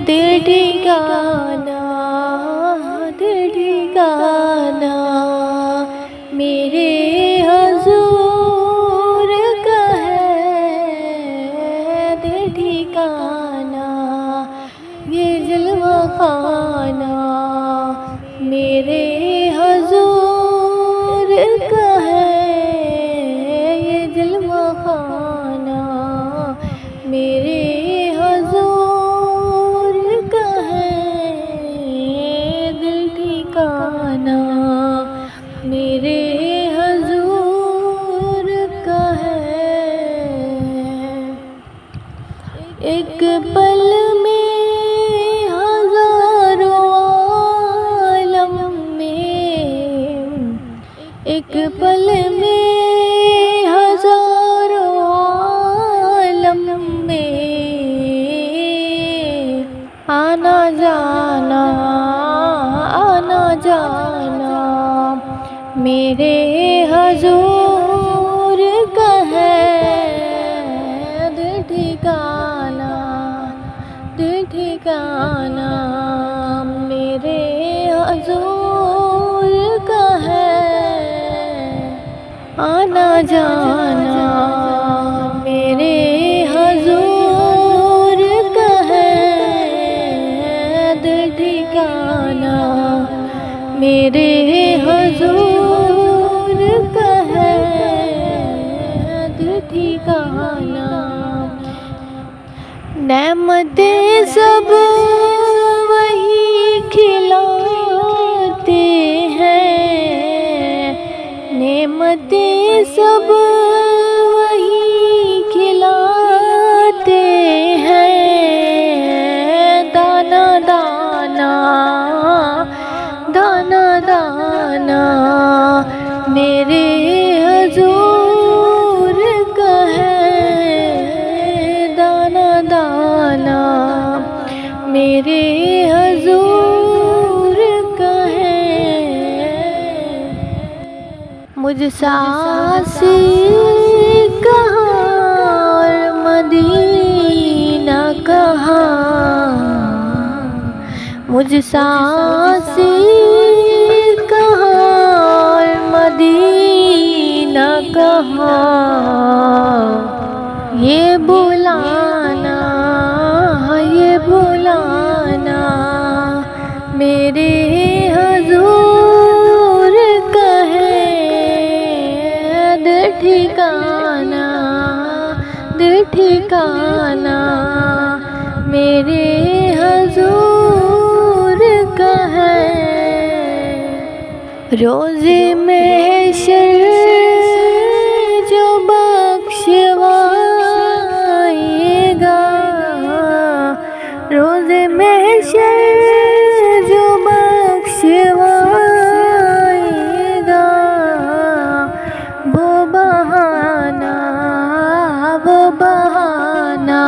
दिल ठिकाना, दिल ठिकाना मेरे हजूर का है। दिल ठिकाना ये जलवा खाना मेरे हजूर का है। ये जलवा खाना मेरे हजूर का है। दिल ठिकाना मेरे हजूर का है। एक पल में हजारों आलम में, एक पल में हजारों आलम में आना जाना, आना जाना मेरे हजूर का है। दिल ठिकाना, दिल ठिकाना मेरे हजूर का है। आना जाना मेरे हजूर का है। दिल ठिकाना मेरे हजूर का है। दिल ठिकाना नेमतें सब वही खिलाते हैं। नेमतें सब वही खिलाते हैं। दाना दाना, दाना दाना मेरे हजूर का है। दाना दाना मेरे हजूर का है। मुझ सासी कहाँ और मदीना कहाँ। मुझ सासी कहाँ और मदीना कहाँ। ये बुलाना, ये बुलाना मेरे हजूर का है। दिल ठिकाना, दिल ठिकाना मेरे हजूर का है। रोज़े महशर जो बख्शवाएगा, रोज़े महशर जो बख्शवाएगा, वो बहाना, वो बहाना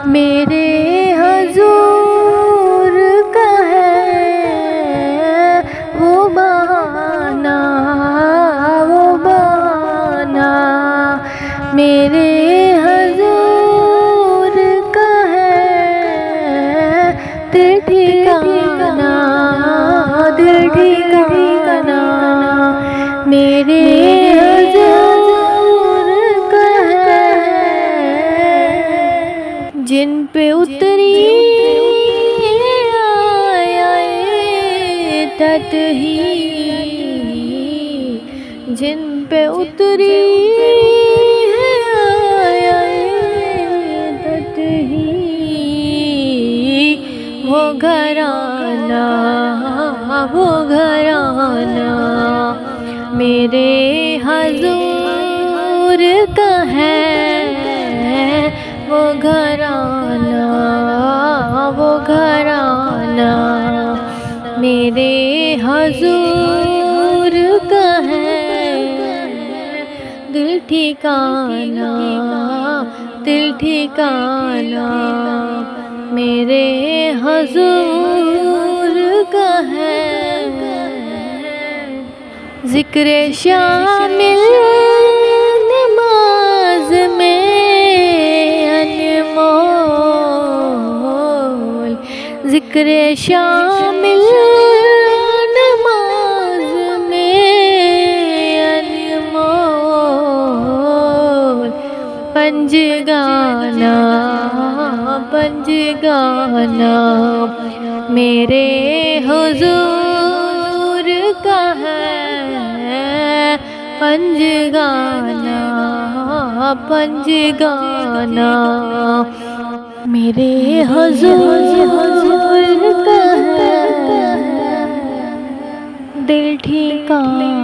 मेरे हजूर का है। वो बहाना, वो बहाना मेरे हजूर का है। दिल ठिकाना, दिल ठिकाना मेरे हजूर का है। जिन पे उतरी आयत ही, जिन पे उतरी आयत ही, वो घराना, वो घराना मेरे हजूर का है। वो घराना, वो घराना मेरे हजूर का है। दिल ठिकाना, दिल ठिकाना मेरे हजूर का है। ज़िक्र शामिल नमाज में अनमोल, ज़िक्र शामिल नमाज में अनमोल पंजगाना पंजगाना मेरे हुजूर का है पंजगाना पंजगाना मेरे हुजूर का है दिल ठिकाना।